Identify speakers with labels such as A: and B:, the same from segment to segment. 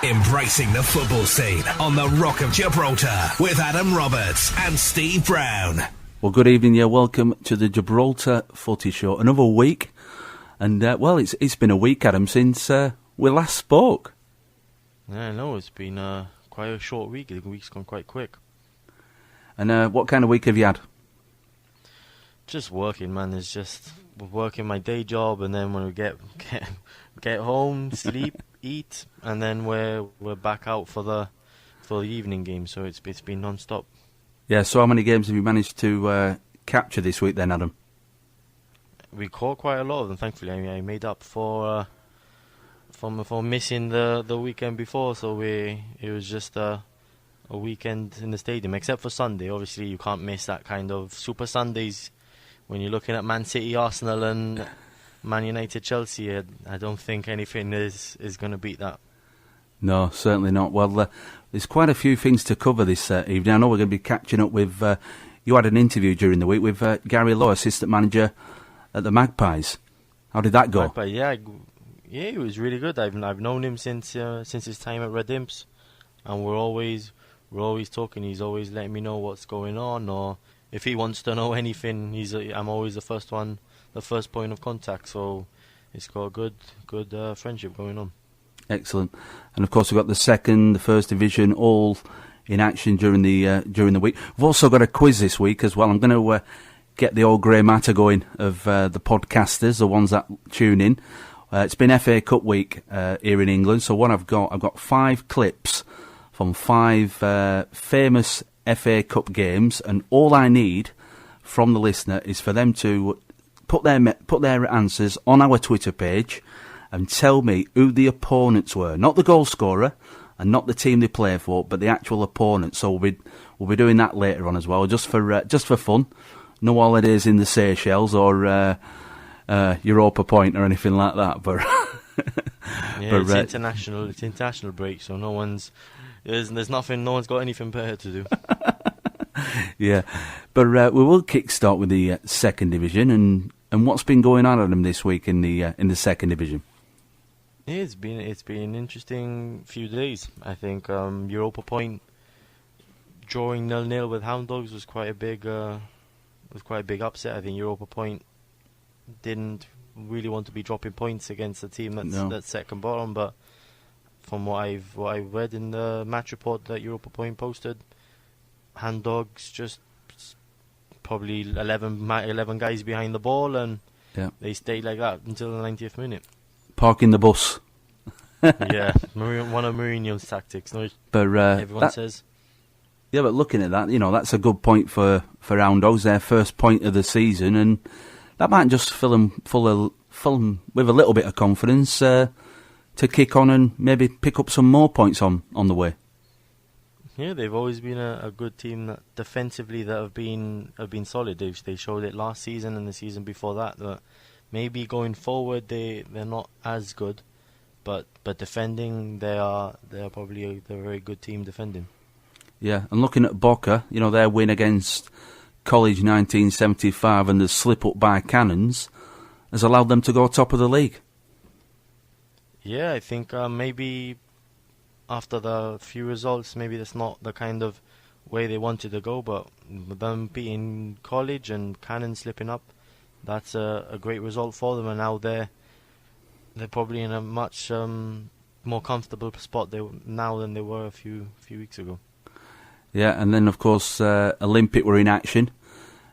A: Embracing the football scene on the Rock of Gibraltar with Adam Roberts and Steve Brown.
B: Well, good evening, yeah. Welcome to the Gibraltar Footie Show. Another week. And, it's been a week, Adam, since we last spoke.
C: Yeah, I know. It's been quite a short week. The week's gone quite quick.
B: And what kind of week have you had?
C: Just working, man. It's just working my day job, and then when we get home, sleep, eat, and then we're back out for the evening game. So it's been non-stop. Yeah.
B: So how many games have you managed to capture this week, then, Adam?
C: We caught quite a lot of them. Thankfully, I made up for missing the weekend before. So it was just a weekend in the stadium, except for Sunday. Obviously, you can't miss that kind of Super Sundays. When you're looking at Man City, Arsenal and Man United, Chelsea, I don't think anything is going to beat that. No,
B: certainly not. Well, there's quite a few things to cover this evening. I know we're going to be catching up with... you had an interview during the week with Gary Lowe, Assistant Manager at the Magpies. How did that go?
C: Magpies, yeah, it was really good. I've known him since his time at Red Imps, and we're always talking. He's always letting me know what's going on, or if he wants to know anything, I'm always the first point of contact. So it's got a good friendship going on. Excellent.
B: And of course, we've got the first division, all in action during the week. We've also got a quiz this week as well. I'm going to get the old grey matter going of the podcasters, the ones that tune in. It's been FA Cup week here in England. So what I've got 5 clips from 5 famous FA Cup games, and all I need from the listener is for them to put their answers on our Twitter page and tell me who the opponents were, not the goal scorer and not the team they play for, but the actual opponent. So we'll be doing that later on as well, just for fun. No holidays in the Seychelles or Europa Point or anything like that. But
C: yeah, it's international break, so no one's. There's nothing. No one's got anything better to do.
B: Yeah, but we will kickstart with the second division and what's been going on at them this week in the second division.
C: Yeah, it's been an interesting few days. I think Europa Point drawing 0-0 with Hound Dogs was quite a big upset. I think Europa Point didn't really want to be dropping points against a team that's second bottom, but from what I've read in the match report that Europa Point posted, Hand Dogs just probably 11 guys behind the ball, and they stayed like that until the 90th minute.
B: Parking the bus.
C: Yeah, one of Mourinho's tactics. No, but everyone says.
B: Yeah, but looking at that, that's a good point for Hound Dogs, their first point of the season, and that might just fill them with a little bit of confidence to kick on and maybe pick up some more points on the way.
C: Yeah, they've always been a good team that defensively that have been solid. They showed it last season and the season before that. That maybe going forward they're not as good, but defending they're probably a very good team defending.
B: Yeah, and looking at Boca, their win against College 1975 and the slip up by Cannons has allowed them to go top of the league.
C: Yeah, I think maybe after the few results, maybe that's not the kind of way they wanted to go, but with them beating College and Cannon slipping up, that's a great result for them, and now they're probably in a much more comfortable spot now than they were a few weeks ago.
B: Yeah, and then of course Olympic were in action,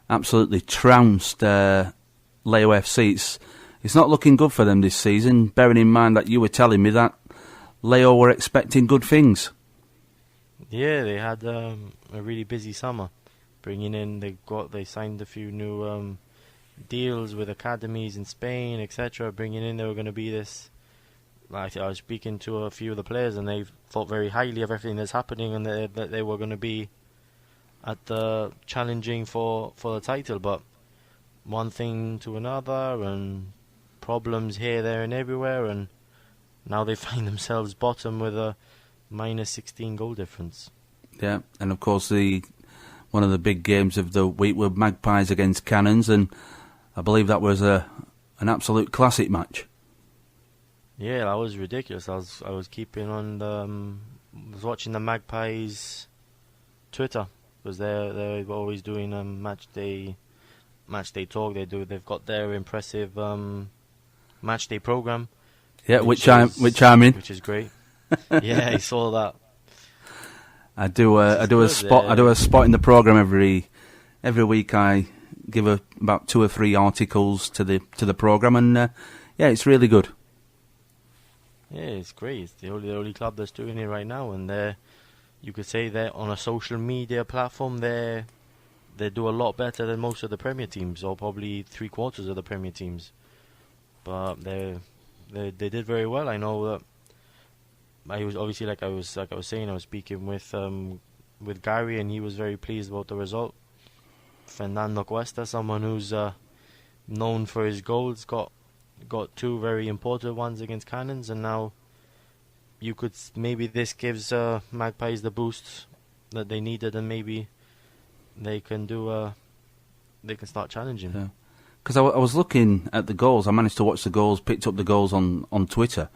B: absolutely trounced Lowe FC. It's not looking good for them this season, bearing in mind that you were telling me that Lowe were expecting good things.
C: Yeah, they had a really busy summer. Bringing in, they signed a few new deals with academies in Spain, etc. Bringing in, they were going to be this. Like, I was speaking to a few of the players, and they thought very highly of everything that's happening, and that they were going to be at the challenging for the title. But one thing to another, and problems here, there, and everywhere, and now they find themselves bottom with a minus 16 goal difference.
B: Yeah, and of course one of the big games of the week were Magpies against Cannons, and I believe that was an absolute classic match.
C: Yeah, that was ridiculous. I was keeping on the was watching the Magpies Twitter, because they're always doing match day talk. They've got their impressive match day program.
B: Yeah, which I'm in,
C: which is great. Yeah, I saw that.
B: I do a spot in the program every week. I give about 2 or 3 articles to the program, and yeah, it's really good.
C: Yeah, it's great. It's the only club that's doing it right now, and you could say they're on a social media platform. They do a lot better than most of the Premier teams, or probably 3/4 of the Premier teams. But they did very well. I know that. I was obviously, like I was saying, I was speaking with Gary, and he was very pleased about the result. Fernando Cuesta, someone who's known for his goals, got 2 very important ones against Cannons, and now maybe this gives Magpies the boost that they needed, and maybe they can start challenging.
B: Yeah. Because I was looking at the goals. I managed to watch the goals, picked up the goals on Twitter.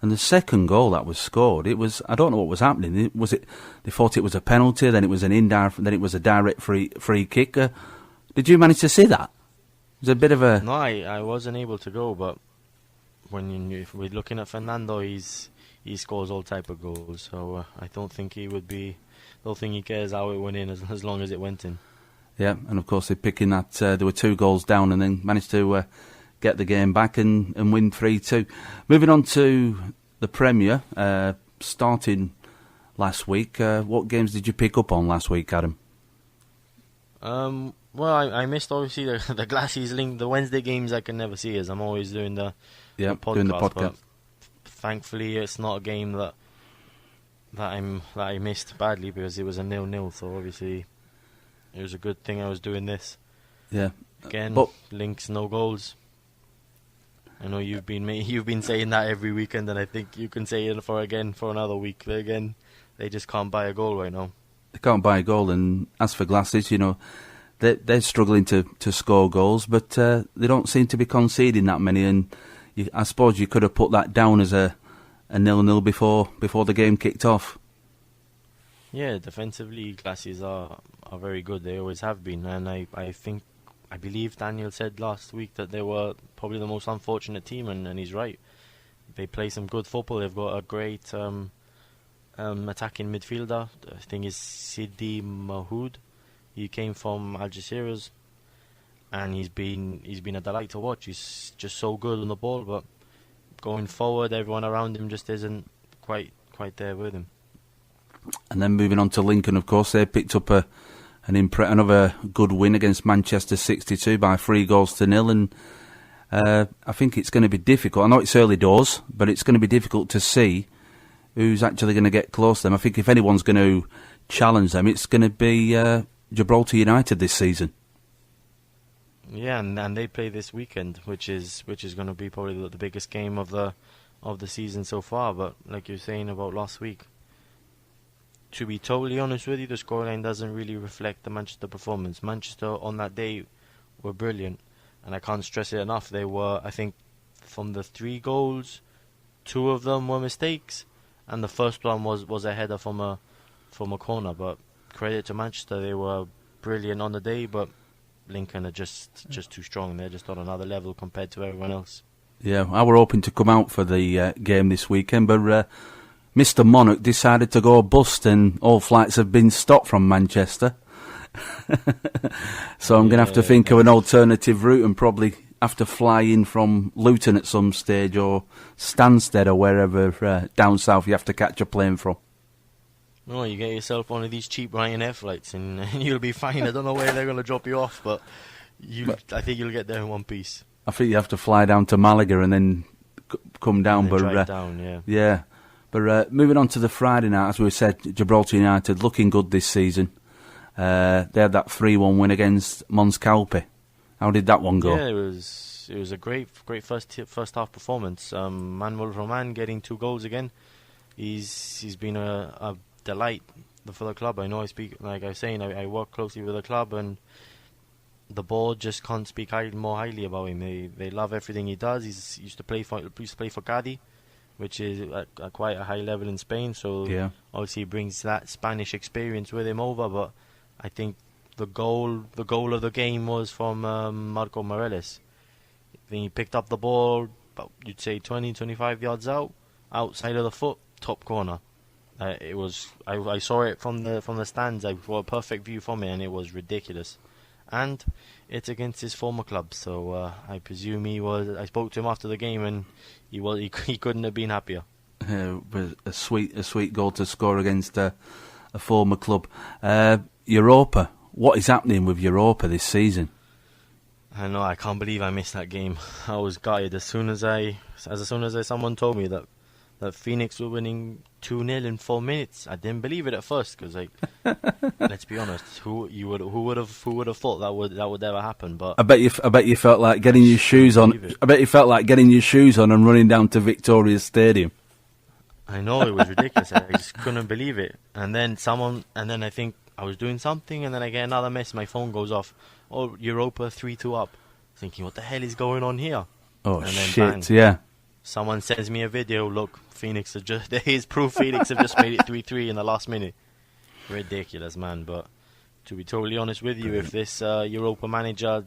B: And the second goal that was scored, it was, I don't know what was happening. They thought it was a penalty, then it was an indirect, then it was a direct free kick. Did you manage to see that? It was a bit of a...
C: No, I wasn't able to go, but if we're looking at Fernando, he scores all type of goals, so I don't think he cares how it went in as long as it went in.
B: Yeah, and of course they're picking that, there were 2 goals down, and then managed to get the game back and win 3-2. Moving on to the Premier, starting last week. What games did you pick up on last week, Adam?
C: Well, I missed obviously the Glassies link. The Wednesday games I can never see, as I'm always doing the podcast.
B: Doing the podcast.
C: But thankfully, it's not a game that I missed badly, because it was a 0-0. So obviously, it was a good thing I was doing this. Yeah. Again, links, no goals. I know you've been saying that every weekend, and I think you can say it for another week. They just can't buy a goal right now.
B: They can't buy a goal, and as for Glassies, they're struggling to score goals, but they don't seem to be conceding that many. And I suppose you could have put that down as a 0-0 before the game kicked off.
C: Yeah, defensively, Glassies are very good. They always have been, and I believe Daniel said last week that they were probably the most unfortunate team, and he's right. They play some good football. They've got a great attacking midfielder. I think it's Sidi Mahoud. He came from Algeciras, and he's been a delight to watch. He's just so good on the ball, but going forward, everyone around him just isn't quite there with him.
B: And then moving on to Lincoln, of course, they picked up another good win against Manchester 62 by 3-0, and I think it's going to be difficult. I know it's early doors, but it's going to be difficult to see who's actually going to get close to them. I think if anyone's going to challenge them, it's going to be Gibraltar United this season.
C: Yeah, and they play this weekend, which is going to be probably the biggest game of the season so far. But like you're saying about last week, to be totally honest with you, the scoreline doesn't really reflect the Manchester performance. Manchester on that day were brilliant, and I can't stress it enough. They were, I think, from the 3 goals, 2 of them were mistakes, and the first one was a header from a corner. But credit to Manchester, they were brilliant on the day, but Lincoln are just too strong. They're just on another level compared to everyone else.
B: Yeah, I were hoping to come out for the game this weekend, but Mr. Monarch decided to go bust, and all flights have been stopped from Manchester. So I'm going to have to think of an alternative route, and probably have to fly in from Luton at some stage, or Stansted, or wherever down south you have to catch a plane from.
C: No, you get yourself one of these cheap Ryanair flights, and you'll be fine. I don't know where they're going to drop you off, but I think you'll get there in one piece.
B: I think you have to fly down to Malaga and then come down.
C: And drive down,
B: yeah. But moving on to the Friday night, as we said, Gibraltar United looking good this season. They had that 3-1 win against Mons Calpe. How did that one go?
C: Yeah, it was a great first half performance. Manuel Roman getting 2 goals again. He's been a delight for the club. I know like I was saying, I work closely with the club, and the board just can't speak more highly about him. They love everything he does. He used to play for Cadiz, which is at quite a high level in Spain. So obviously he brings that Spanish experience with him over. But I think the goal of the game was from Marco Morelos. I think he picked up the ball, about, you'd say 20, 25 yards outside of the foot, top corner. It was. I saw it from the stands. I got a perfect view from it, and it was ridiculous. And it's against his former club, so I presume he was. I spoke to him after the game, and he couldn't have been happier.
B: A sweet goal to score against a former club. Europa. What is happening with Europa this season?
C: I know. I can't believe I missed that game. I was gutted as soon as someone told me that Phoenix were winning 2-0 in 4 minutes. I didn't believe it at first because, like, let's be honest, who would have thought that would ever happen? But
B: I bet you felt like getting your shoes on. I bet you felt like getting your shoes on and running down to Victoria Stadium.
C: I know, it was ridiculous. I just couldn't believe it. And then I think I was doing something, and then I get another message. My phone goes off. Oh, Europa 3-2 up. Thinking, what the hell is going on here?
B: Oh,
C: and then
B: shit!
C: bang,
B: yeah.
C: Someone sends me a video. Look, Phoenix have just. Here's proof. Phoenix have just made it 3-3 in the last minute. Ridiculous, man. But to be totally honest with you, if this Europa manager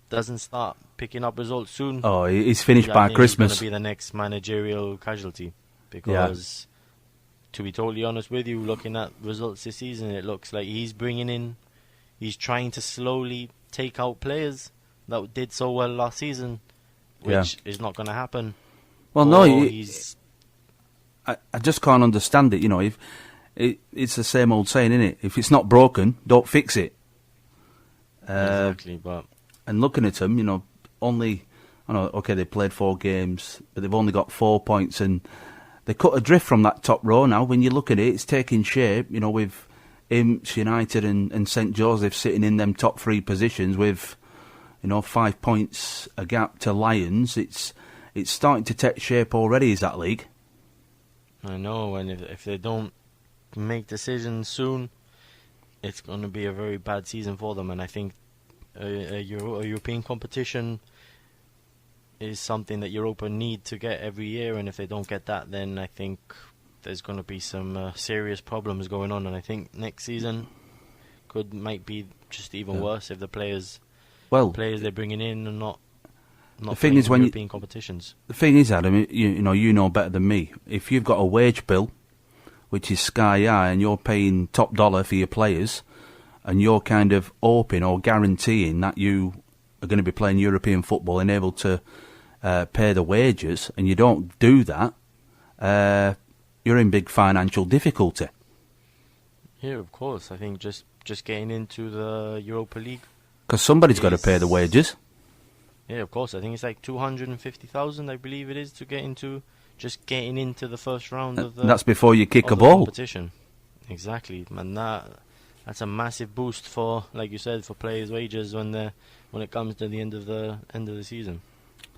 C: doesn't start picking up results soon,
B: he's finished by Christmas.
C: He's going to be the next managerial casualty. Because, to be totally honest with you, looking at results this season, it looks like he's trying to slowly take out players that did so well last season, which is not going to happen.
B: Well, I just can't understand it. You know, if it's the same old saying, isn't it? If it's not broken, don't fix it.
C: Exactly, but
B: and looking at them, you know, they played 4 games, but they've only got 4 points, and they cut adrift from that top row now. When you look at it, it's taking shape. You know, with Imps, United, and St Joseph sitting in them top 3 positions with, 5 points a gap to Lions. It's starting to take shape already, is that league?
C: I know, and if they don't make decisions soon, it's going to be a very bad season for them. And I think a European competition is something that Europa need to get every year. And if they don't get that, then I think there's going to be some serious problems going on. And I think next season might be just even worse if the players they're bringing in are not the thing is when European competitions.
B: The thing is, Adam, you know better than me. If you've got a wage bill, which is sky high, and you're paying top dollar for your players, and you're kind of hoping or guaranteeing that you are going to be playing European football and able to pay the wages, and you don't do that, you're in big financial difficulty.
C: Yeah, of course. I think just getting into the Europa League,
B: because somebody's got to pay the wages.
C: Yeah, of course. I think it's like 250,000, I believe it is, to getting into the first round of the.
B: That's before you kick a ball.
C: Competition. Exactly, and that's a massive boost for, like you said, for players' wages when it comes to the end of the season.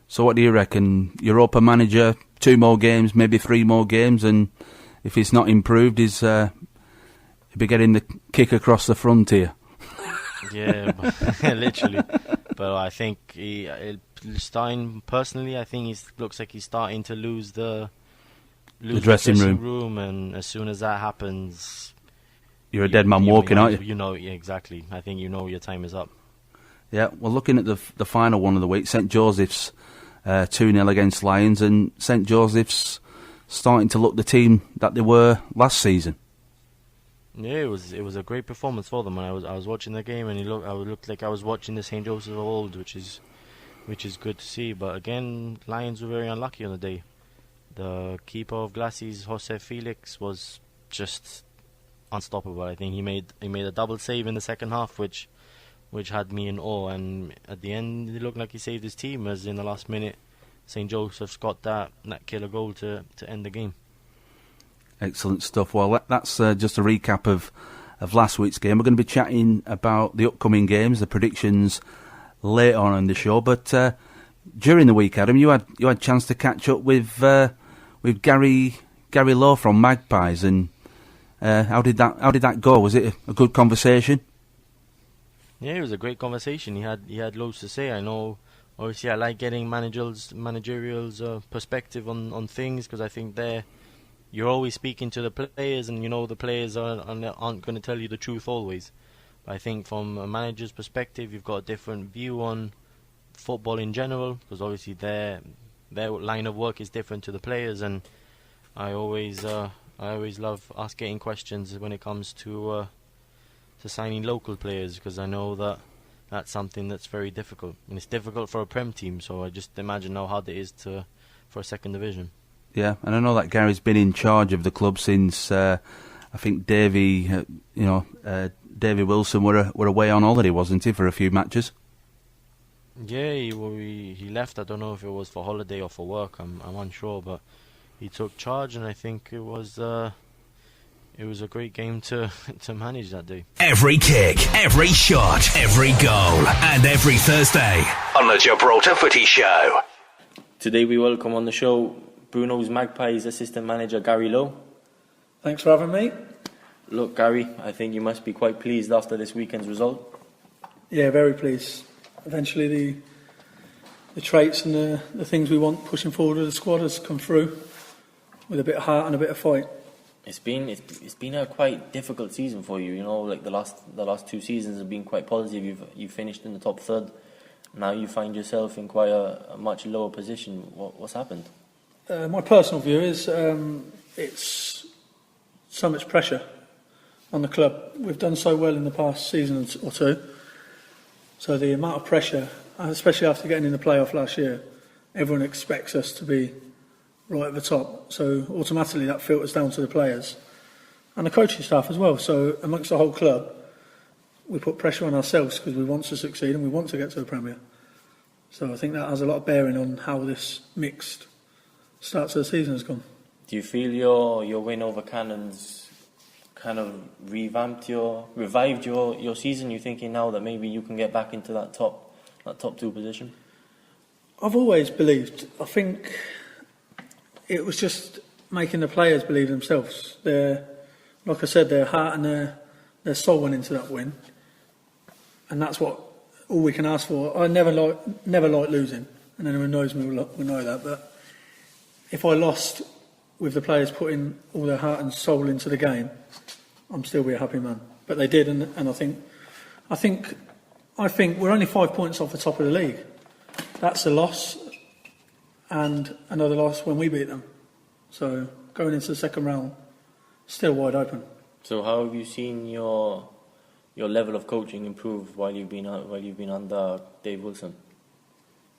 B: So what do you reckon? Europa manager, 2 more games, maybe 3 more games, and if it's not improved, he'll be getting the kick across the frontier.
C: Yeah, literally. But I think personally, I think he looks like he's starting to lose the
B: dressing
C: room, and as soon as that happens,
B: you're a dead man walking, aren't you?
C: You know, yeah, exactly. I think your time is up.
B: Yeah, well, looking at the final one of the week, St Joseph's 2-0 against Lions, and St Joseph's starting to look the team that they were last season.
C: Yeah, it was a great performance for them. And I was watching the game, and I looked like I was watching the St Joseph of old, which is good to see. But again, Lions were very unlucky on the day. The keeper of Glacis, Jose Felix, was just unstoppable. I think he made a double save in the second half, which had me in awe. And at the end, it looked like he saved his team, as in the last minute, St Joseph's got that killer goal to end the game.
B: Excellent stuff. Well, that's just a recap of last week's game. We're going to be chatting about the upcoming games, the predictions later on in the show. But during the week, Adam, you had a chance to catch up with Gary Lowe from Magpies, and how did that go? Was it a good conversation?
C: Yeah, it was a great conversation. He had loads to say. I know obviously I like getting managerial's perspective on things, because I think you're always speaking to the players, and the players aren't going to tell you the truth always. But I think from a manager's perspective, you've got a different view on football in general, because obviously their line of work is different to the players, and I always love us getting questions when it comes to signing local players, because I know that's something that's very difficult, and it's difficult for a Prem team. So I just imagine how hard it is for a second division.
B: Yeah, and I know that Gary's been in charge of the club since I think Davy Wilson were away on holiday, wasn't he, for a few matches?
C: Yeah, he left. I don't know if it was for holiday or for work. I'm unsure, but he took charge, and I think it was a great game to manage that day.
A: Every kick, every shot, every goal, and every Thursday on the Gibraltar Footie Show.
C: Today we welcome on the show Bruno's Magpies Assistant Manager Gary Lowe.
D: Thanks for having me.
C: Look, Gary, I think you must be quite pleased after this weekend's result.
D: Yeah, very pleased. Eventually the traits and the things we want pushing forward with the squad has come through with a bit of heart and a bit of fight.
C: It's been a quite difficult season for you. Like the last 2 seasons have been quite positive. You've finished in the top third. Now you find yourself in quite a much lower position. What's happened?
D: My personal view is it's so much pressure on the club. We've done so well in the past season or two. So the amount of pressure, especially after getting in the playoff last year, everyone expects us to be right at the top. So automatically that filters down to the players and the coaching staff as well. So amongst the whole club, we put pressure on ourselves because we want to succeed and we want to get to the Premier. So I think that has a lot of bearing on how this mixed start to the season has gone.
C: Do you feel your win over Cannons kind of revived your season? You're thinking now that maybe you can get back into that top 2 position?
D: I've always believed. I think it was just making the players believe themselves. Like I said, their heart and their soul went into that win, and that's all we can ask for. I never like losing, and anyone knows me will know that. But if I lost with the players putting all their heart and soul into the game, I'm still be a happy man. But they did, and I think we're only 5 points off the top of the league. That's a loss, and another loss when we beat them. So going into the second round, still wide open.
C: So how have you seen your level of coaching improve while you've been under Dave Wilson?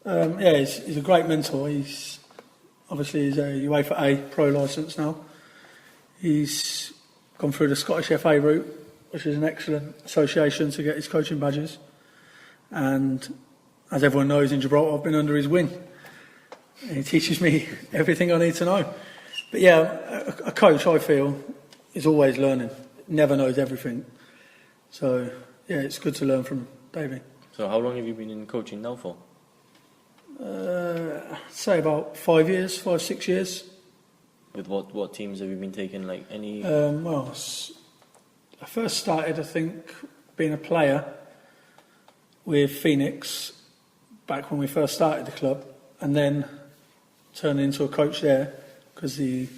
D: Yeah, he's a great mentor. He's a UEFA A pro licence now. He's gone through the Scottish FA route, which is an excellent association to get his coaching badges. And as everyone knows in Gibraltar, I've been under his wing. And he teaches me everything I need to know. But yeah, a coach, I feel, is always learning. Never knows everything. So yeah, it's good to learn from Davey.
C: So how long have you been in coaching now for?
D: Say about 5 years, 5-6 years.
C: With what teams have you been taking? Like any?
D: Well, I first started, I think, being a player with Phoenix back when we first started the club, and then turned into a coach there because the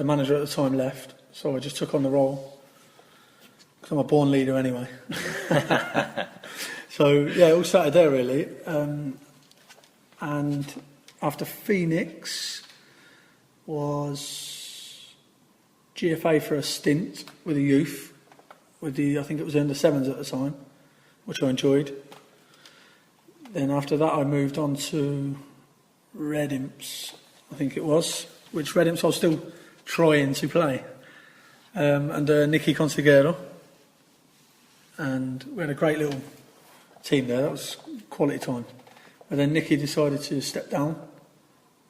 D: manager at the time left. So I just took on the role because I'm a born leader anyway. So yeah, it all started there really. And after Phoenix was GFA for a stint with the youth, I think it was under 7s at the time, which I enjoyed. Then after that I moved on to Red Imps, I think it was, which Red Imps I was still trying to play, under Nicky Consigliero. And we had a great little team there, that was quality time. But then Nicky decided to step down,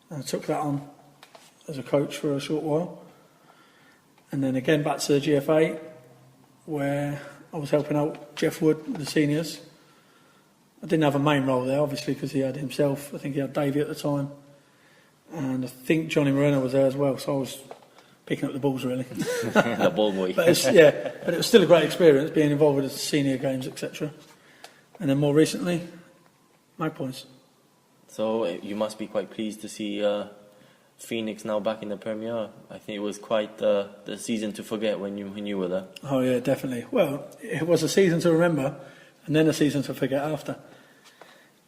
D: and I took that on as a coach for a short while. And then again back to the GFA, where I was helping out Jeff Wood with the seniors. I didn't have a main role there, obviously, because he had himself. I think he had Davey at the time. And I think Johnny Moreno was there as well, so I was picking up the balls, really.
C: The ball boy.
D: But it was still a great experience, being involved with the senior games, etc. And then more recently, Magpies.
E: So you must be quite pleased to see Phoenix now back in the Premier. I think it was quite the season to forget when you were there.
D: Oh yeah, definitely. Well, it was a season to remember, and then a season to forget after.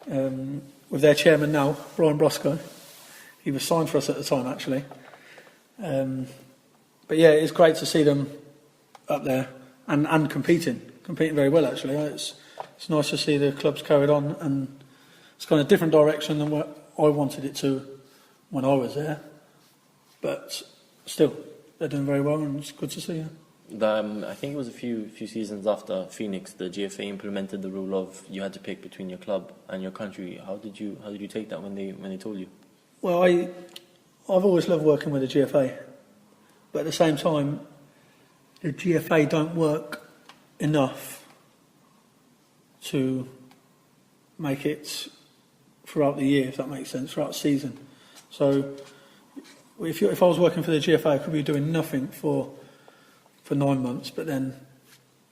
D: With their chairman now, Brian Brosco, he was signed for us at the time actually. But yeah, it's great to see them up there and competing very well actually. It's nice to see the clubs carried on, and it's gone a different direction than what I wanted it to when I was there. But still, they're doing very well, and it's good to see.
E: I think it was a few seasons after Phoenix, the GFA implemented the rule of you had to pick between your club and your country. How did you take that when they told you?
D: Well, I've always loved working with the GFA, but at the same time, the GFA don't work enough to make it throughout the year, if that makes sense, throughout the season. So if I was working for the GFA, I could be doing nothing for 9 months, but then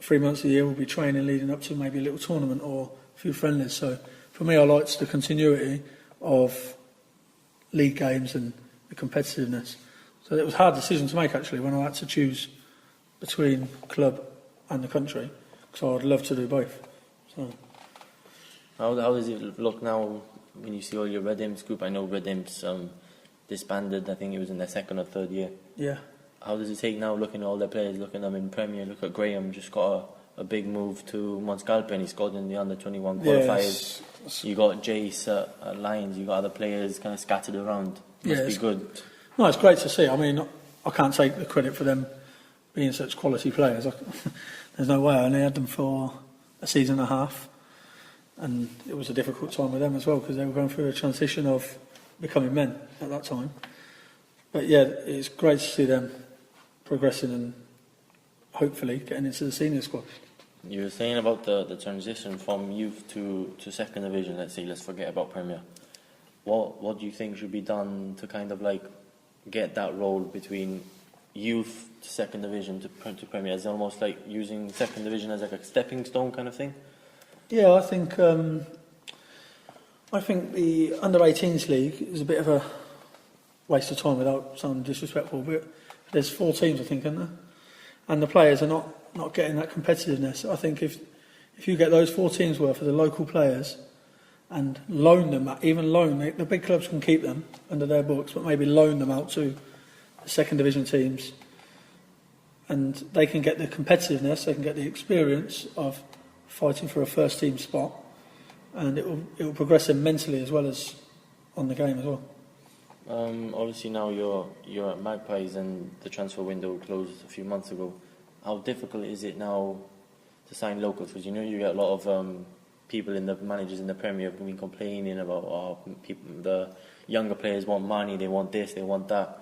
D: 3 months of the year we'll be training leading up to maybe a little tournament or a few friendlies. So for me, I liked the continuity of league games and the competitiveness. So it was a hard decision to make actually when I had to choose between club and the country, because I'd love to do both. So.
E: How does it look now when you see all your Red Imps group? I know Red Imps disbanded, I think it was in their second or third year.
D: Yeah.
E: How does it take now looking at all their players, looking at them in Premier? Look at Graham, just got a big move to Monscalpe and he scored in the under-21 qualifiers.
D: Yes.
E: You got Jace at Lions, you got other players kind of scattered around. Must be good.
D: No, it's great to see. I mean, I can't take the credit for them being such quality players. There's no way. I only had them for a season and a half, and it was a difficult time with them as well because they were going through a transition of becoming men at that time. But yeah, it's great to see them progressing and hopefully getting into the senior squad.
E: You were saying about the transition from youth to second division. Let's forget about Premier. What do you think should be done to kind of like get that role between youth to second division to Premier? Is it almost like using second division as like a stepping stone kind of thing?
D: Yeah, I think the under-18s league is a bit of a waste of time without sounding disrespectful, but there's 4 teams I think, isn't there? And the players are not getting that competitiveness. I think if you get those 4 teams worth of the local players and loan them, the big clubs can keep them under their books, but maybe loan them out to the second division teams, and they can get the competitiveness, they can get the experience of fighting for a first team spot, and it will progress them mentally as well as on the game as well.
E: Obviously now you're at Magpies and the transfer window closed a few months ago. How difficult is it now to sign locals? Because you get a lot of people in the managers in the Premier have been complaining about the younger players want money, they want this, they want that.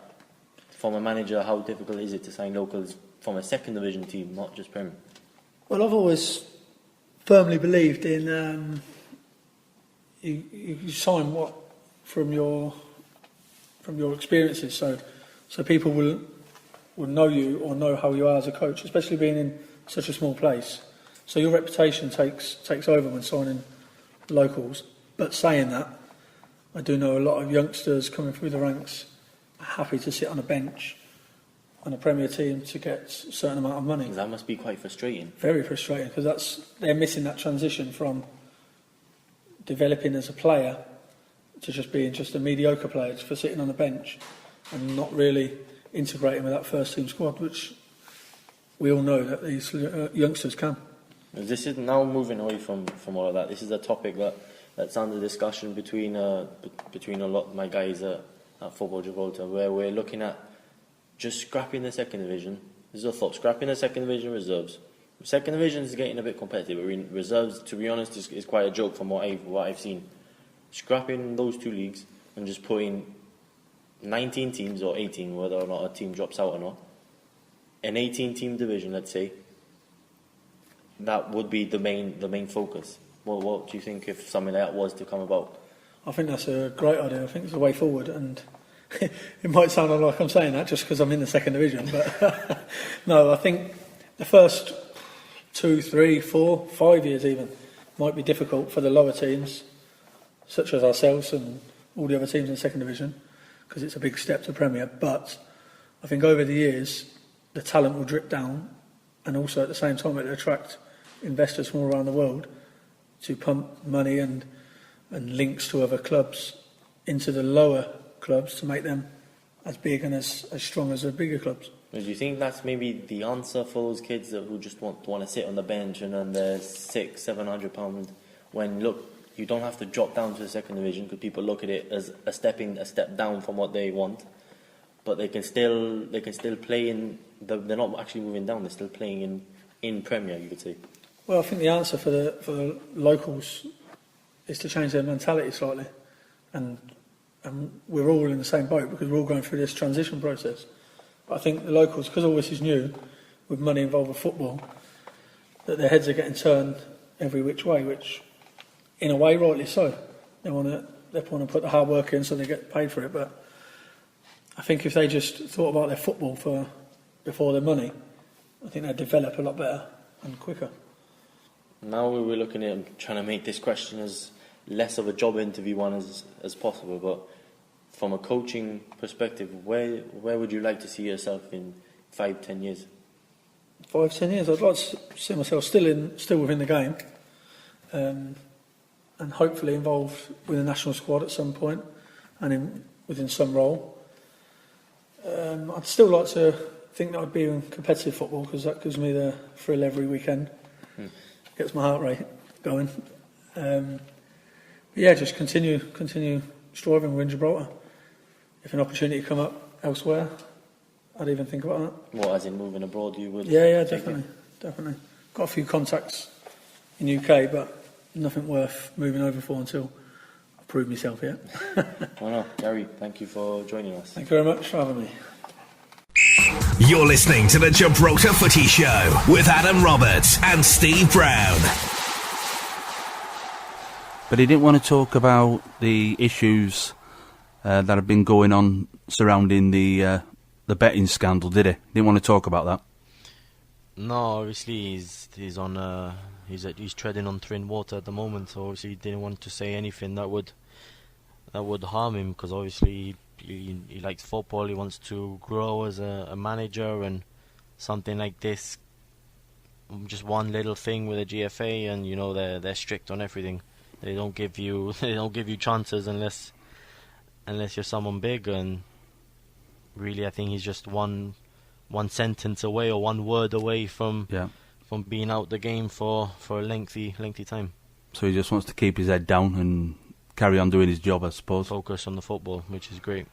E: From a manager, how difficult is it to sign locals from a second division team, not just Premier? Well,
D: I've always firmly believed in you sign what from your experiences, so people will know you or know how you are as a coach, especially being in such a small place. So your reputation takes over when signing locals. But saying that, I do know a lot of youngsters coming through the ranks are happy to sit on a bench on a Premier team to get a certain amount of money.
E: That must be quite frustrating.
D: Very frustrating, because they're missing that transition from developing as a player to just being just a mediocre player, just for sitting on the bench and not really integrating with that first team squad, which we all know that these youngsters can.
E: This is now moving away from all of that. This is a topic that's under discussion between a lot of my guys at Football Gibraltar, where we're looking at just scrapping the second division. This is a thought: scrapping the second division reserves. Second division is getting a bit competitive. Reserves, to be honest, is quite a joke from what I've seen. Scrapping those 2 leagues and just putting 19 teams or 18, whether or not a team drops out or not, an 18-team division, let's say. That would be the main focus. What do you think if something like that was to come about?
D: I think that's a great idea. I think it's a way forward, and it might sound like I'm saying that just because I'm in the second division, but no, I think the first 2, 3, 4, 5 years even might be difficult for the lower teams such as ourselves and all the other teams in second division, because it's a big step to Premier. But I think over the years, the talent will drip down, and also at the same time, it will attract investors from all around the world to pump money and links to other clubs into the lower clubs to make them as big and as strong as the bigger clubs.
E: Do you think that's maybe the answer for those kids who just want to sit on the bench and earn their £600-700 when, look, you don't have to drop down to the second division, because people look at it as a step down from what they want, but they can still play in. They're not actually moving down; they're still playing in Premier, you could say.
D: Well, I think the answer for the locals is to change their mentality slightly, and we're all in the same boat because we're all going through this transition process. But I think the locals, because all this is new, with money involved with football, that their heads are getting turned every which way, which, in a way, rightly so. They want to put the hard work in so they get paid for it. But I think if they just thought about their football before their money, I think they'd develop a lot better and quicker.
E: Now we're looking at trying to make this question as less of a job interview one as possible, but from a coaching perspective, where would you like to see yourself in 5-10 years?
D: 5-10 years, I'd like to see myself still within the game, and hopefully involved with the national squad at some point, and within some role. I'd still like to think that I'd be in competitive football, because that gives me the thrill every weekend. Gets my heart rate going. Just continue striving within Gibraltar. If an opportunity come up elsewhere, I'd even think about that.
E: What, as in moving abroad, you would?
D: Yeah, definitely. Got a few contacts in UK, but nothing worth moving over for until I prove myself yet.
E: Well, no, Gary, thank you for joining us.
D: Thank you very much for having me.
A: You're listening to the Gibraltar Footie Show with Adam Roberts and Steve Brown.
B: But he didn't want to talk about the issues that have been going on surrounding the betting scandal, did he? Didn't want to talk about that.
C: No, obviously he's on he's treading on thin water at the moment. So obviously he didn't want to say anything that would harm him, because obviously he likes football. He wants to grow as a manager, and something like this, just one little thing with the GFA, and they're strict on everything. They don't give you chances unless you're someone big, and really I think he's just one sentence away or one word away from being out the game for a lengthy time.
B: So he just wants to keep his head down and carry on doing his job, I suppose.
C: Focus on the football, which is great.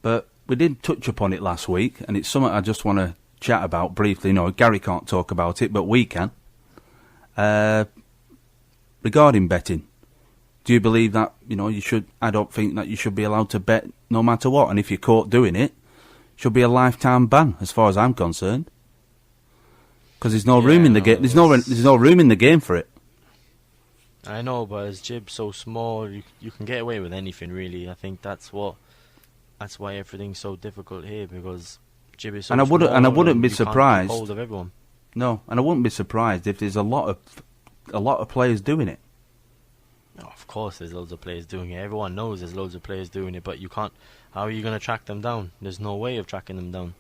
B: But we did touch upon it last week, and it's something I just want to chat about briefly. Gary can't talk about it, but we can. Regarding betting, do you believe that, you should? I don't think that you should be allowed to bet no matter what, and if you're caught doing it, should be a lifetime ban, as far as I'm concerned. Because there's no room in the game. There's no room in the game for it.
C: I know, but as Gib's so small, you can get away with anything, really. I think that's why everything's so difficult here, because Gib is so small.
B: And I wouldn't be surprised.
C: Can't keep hold of everyone.
B: No, and I wouldn't be surprised if there's a lot of players doing it.
C: No, of course, there's loads of players doing it. Everyone knows there's loads of players doing it, but you can't. How are you going to track them down? There's no way of tracking them down.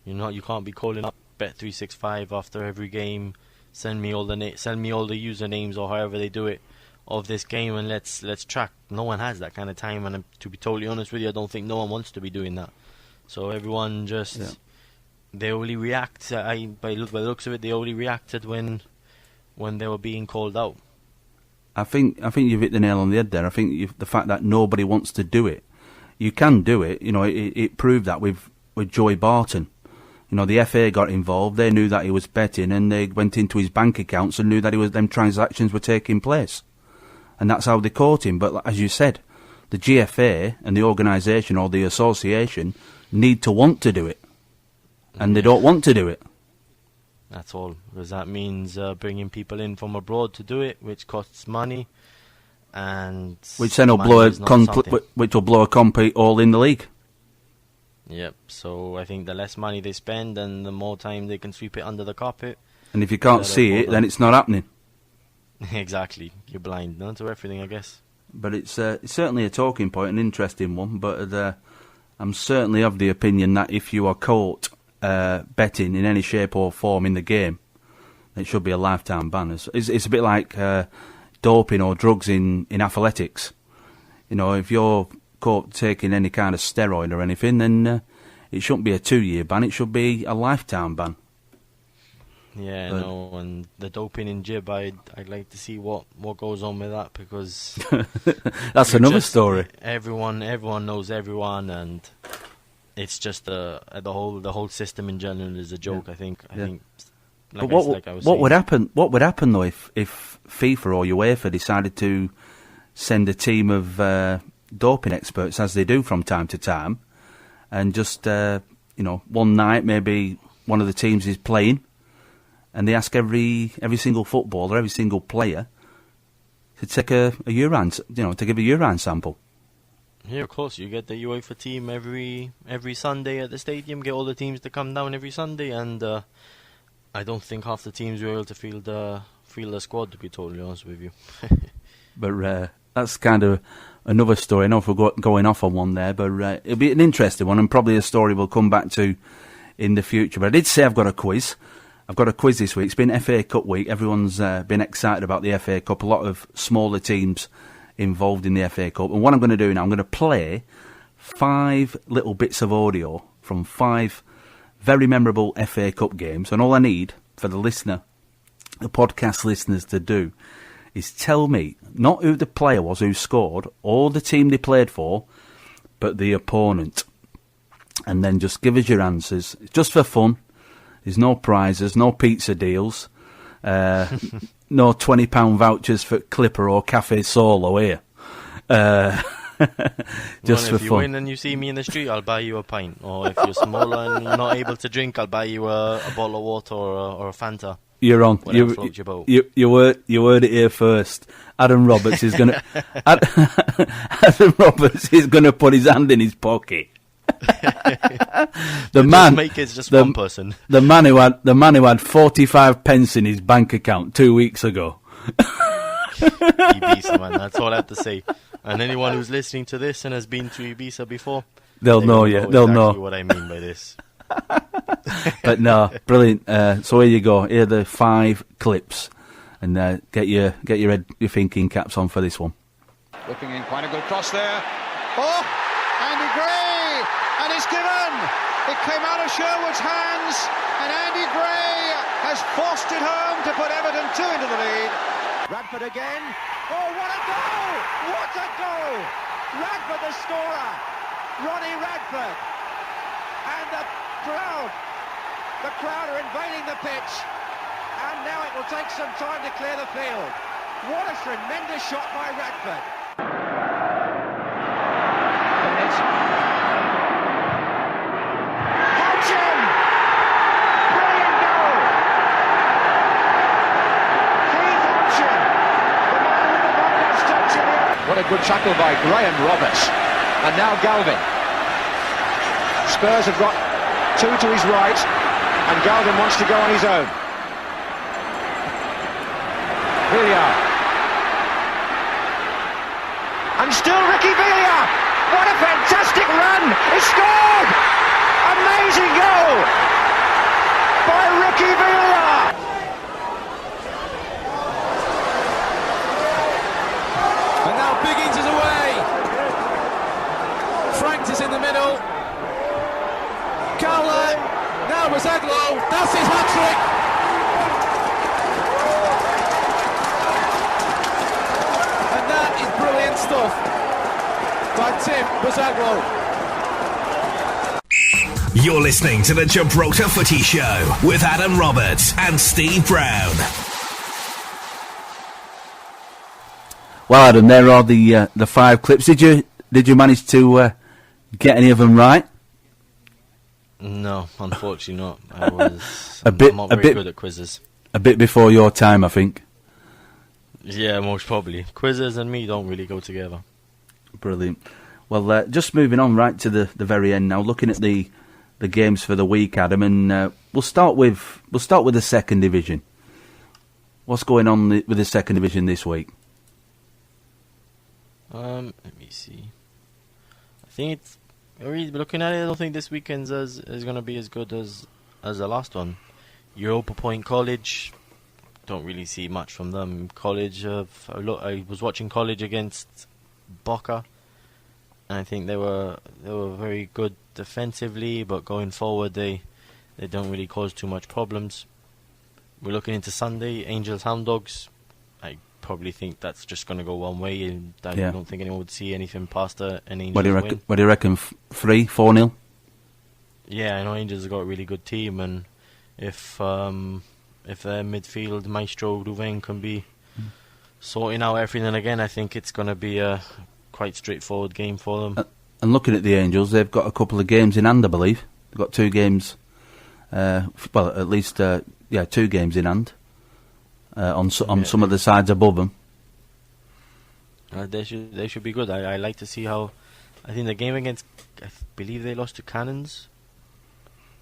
C: You can't be calling up Bet365 after every game. Send me all the usernames, or however they do it, of this game, and let's track. No one has that kind of time, and to be totally honest with you, I don't think no one wants to be doing that. So everyone just they only react. By the looks of it, they only reacted when they were being called out.
B: I think you've hit the nail on the head there. I think the fact that nobody wants to do it. You can do it. It proved that with Joey Barton. The FA got involved. They knew that he was betting, and they went into his bank accounts and knew that them transactions were taking place, and that's how they caught him. But as you said, the GFA and the organisation or the association need to want to do it, and they don't want to do it.
C: That's all, because that means bringing people in from abroad to do it, which costs money, and
B: which then will blow a compete all in the league.
C: Yep. So I think the less money they spend, and the more time they can sweep it under the carpet.
B: And if you can't see it, then it's not happening.
C: Exactly. You're blind to everything, I guess.
B: But it's certainly a talking point, an interesting one. But I'm certainly of the opinion that if you are caught betting in any shape or form in the game, it should be a lifetime ban. It's a bit like doping or drugs in athletics. You know, if you're caught taking any kind of steroid or anything, then it shouldn't be a 2-year ban. It should be a lifetime ban.
C: Yeah,
B: But
C: no, and the doping in Gib, I'd like to see what goes on with that, because
B: that's another story.
C: Everyone knows everyone, and it's just the whole system in general is a joke.
B: Yeah.
C: I think.
B: But what would happen? What would happen though if FIFA or UEFA decided to send a team of doping experts, as they do from time to time, and just one night maybe one of the teams is playing, and they ask every single footballer, every single player, to take a urine, to give a urine sample.
C: Yeah, of course. You get the UEFA team every Sunday at the stadium. Get all the teams to come down every Sunday, and I don't think half the teams were able to field the squad, to be totally honest with you.
B: But that's kind of another story. I know if we're going off on one there, but it'll be an interesting one, and probably a story we'll come back to in the future. But I did say I've got a quiz. I've got a quiz this week. It's been FA Cup week. Everyone's been excited about the FA Cup. A lot of smaller teams involved in the FA Cup. And what I'm going to do now, I'm going to play 5 little bits of audio from 5 very memorable FA Cup games. And all I need for the podcast listeners to do, is tell me not who the player was who scored, or the team they played for, but the opponent. And then just give us your answers. It's just for fun. There's no prizes, no pizza deals, no £20 vouchers for Clipper or Cafe Solo here. Just for
C: if
B: fun.
C: you win and you see me in the street, I'll buy you a pint. Or if you're smaller and you're not able to drink, I'll buy you a bottle of water or a Fanta.
B: You're on. You heard it here first. Adam Roberts is gonna. Adam Roberts is gonna put his hand in his pocket.
C: One person.
B: The man who had 45 pence in his bank account 2 weeks ago.
C: Ibiza, man. That's all I have to say. And anyone who's listening to this and has been to Ibiza before,
B: they'll know. They'll know
C: what I mean by this.
B: But no, brilliant. So here you go. Here are the 5 clips, and get your thinking caps on for this one.
F: Whipping in, quite a good cross there. Oh, Andy Gray, and it's given. It came out of Sherwood's hands, and Andy Gray has forced it home to put Everton 2 into the lead. Radford again. Oh, what a goal! What a goal! Radford the scorer. Ronnie Radford. And the crowd are invading the pitch, and now it will take some time to clear the field. What a tremendous shot by Radford. Hodgson! Brilliant goal! Keith Hodgson, the man with the bonus touch in the air. What a good tackle by Graham Roberts, and now Galvin. Spurs have got 2 to his right, and Galvin wants to go on his own. Villiers. And still Ricky Villiers. What a fantastic run. He scored. Amazing goal by Ricky Villiers.
G: And now Biggins is away. Franks is in the middle. Carla, now Mazzaglo, that's his hat-trick! And that is brilliant stuff by Tim Mazzaglo.
A: You're listening to the Gibraltar Footie Show with Adam Roberts and Steve Brown.
B: Well, Adam, there are the 5 clips. Did you manage to get any of them right?
C: No, unfortunately not. I'm not very good at quizzes.
B: A bit before your time, I think.
C: Yeah, most probably. Quizzes and me don't really go together.
B: Brilliant. Well, just moving on right to the very end now, looking at the games for the week, Adam, and we'll start with the second division. What's going on with the second division this week?
C: Let me see. I think it's really looking at it. I don't think this weekend's is going to be as good as the last one. Europa Point College, don't really see much from them. College, I was watching College against Boca, and I think they were very good defensively, but going forward they don't really cause too much problems. We're looking into Sunday, Angels Hound Dogs. I probably think that's just going to go one way, and I don't think anyone would see anything past an Angels win.
B: What do you reckon? 3-4-0?
C: Yeah, I know Angels have got a really good team, and if their midfield maestro Louvain can be sorting out everything again, I think it's going to be a quite straightforward game for them.
B: And looking at the Angels, they've got a couple of games in hand, I believe. They've got 2 games, at least 2 games in hand on some of the sides above them.
C: They should be good. I like to see how. I think the game against, I believe they lost to Cannons,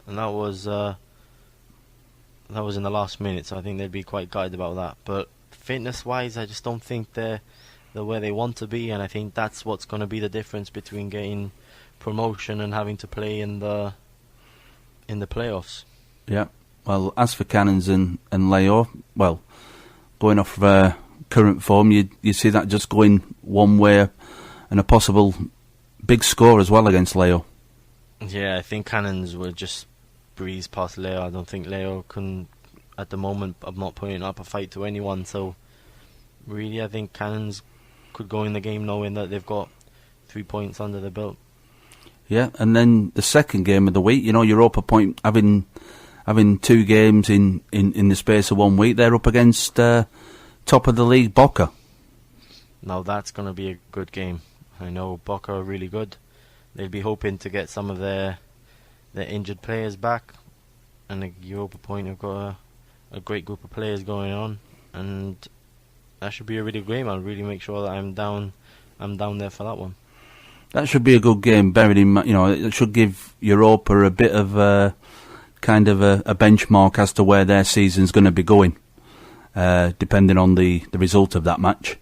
C: and that was in the last minute. So I think they'd be quite gutted about that. But fitness-wise, I just don't think they're where they want to be, and I think that's what's going to be the difference between getting promotion and having to play in the playoffs. Yeah.
B: Well, as for Cannons and Lowe, well, going off current form, you see that just going one way, and a possible big score as well against Lowe.
C: Yeah, I think Cannons will just breeze past Lowe. I don't think Lowe can, at the moment, I'm not putting up a fight to anyone, so really I think Cannons could go in the game knowing that they've got 3 points under their belt.
B: Yeah, and then the second game of the week, Europa Point having 2 games in the space of 1 week, they're up against top of the league Boca.
C: Now that's going to be a good game. I know Boca are really good. They'll be hoping to get some of their injured players back, and the Europa Point have got a great group of players going on, and that should be a really good game. I'll really make sure that I'm down there for that one.
B: That should be a good game, bearing in mind, it should give Europa a bit of a benchmark as to where their season's going to be going, depending on the result of that match.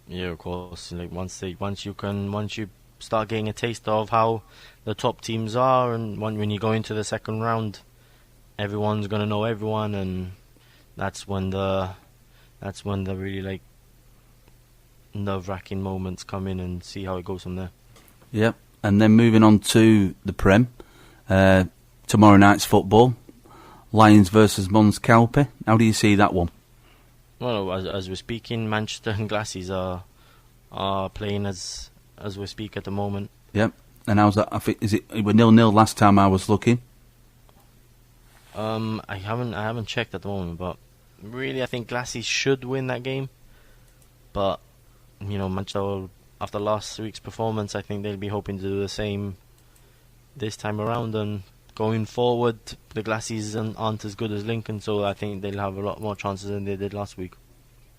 C: Yeah, of course. Like once you start getting a taste of how the top teams are, and when you go into the second round, everyone's going to know everyone, and that's when the really nerve-wracking moments come in, and see how it goes from there.
B: Yep, and then moving on to the Prem, tomorrow night's football, Lions versus Mons Calpe. How do you see that one?
C: Well, as we're speaking, Manchester and Glassies are playing as we speak at the moment.
B: Yep, and how's that? I think it was 0-0 last time I was looking.
C: I haven't checked at the moment, but really I think Glassies should win that game. But Manchester, after last week's performance, I think they'll be hoping to do the same this time around, and going forward, the Glassies aren't as good as Lincoln, so I think they'll have a lot more chances than they did last week.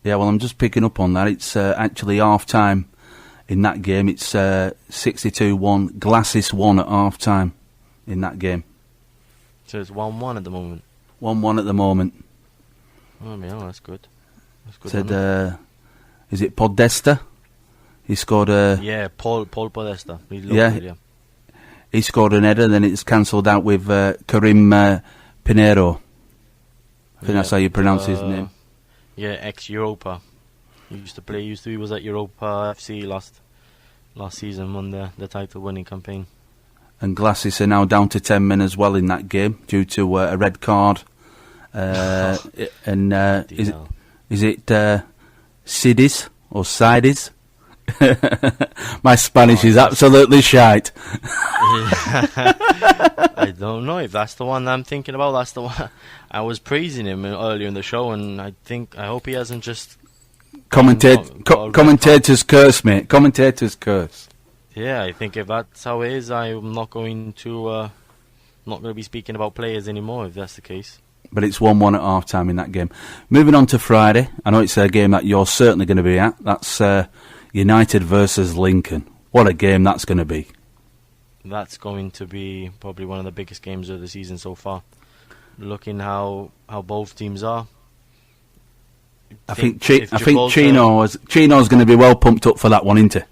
B: Yeah, well, I'm just picking up on that. It's actually half-time in that game. It's 62-1, Glacis 1 at half-time in that game.
C: So it's 1-1 at the moment?
B: 1-1 at the moment.
C: Oh, yeah, that's good. That's good.
B: Said, is it Podesta? He scored a...
C: Yeah, Paul Podesta. He's local, yeah.
B: He scored an header, then it's cancelled out with Karim Pinheiro. I think that's how you pronounce his name.
C: Yeah, ex-Europa. He was at Europa FC last season, won the title-winning campaign.
B: And Glacis are now down to 10 men as well in that game due to a red card. And is it Sidis or Sidis? My Spanish is absolutely shite.
C: I don't know if that's the one I'm thinking about. That's the one I was praising him earlier in the show, and I hope he hasn't just
B: commentators curse, mate. Commentators curse.
C: Yeah, I think if that's how it is, I'm not going to be speaking about players anymore if that's the case.
B: But it's 1-1 at half-time in that game. Moving on to Friday, I know it's a game that you're certainly going to be at. That's United versus Lincoln. What a game that's going to be.
C: That's going to be probably one of the biggest games of the season so far. Looking how both teams are,
B: I think Chino's going to be well pumped up for that one, isn't he?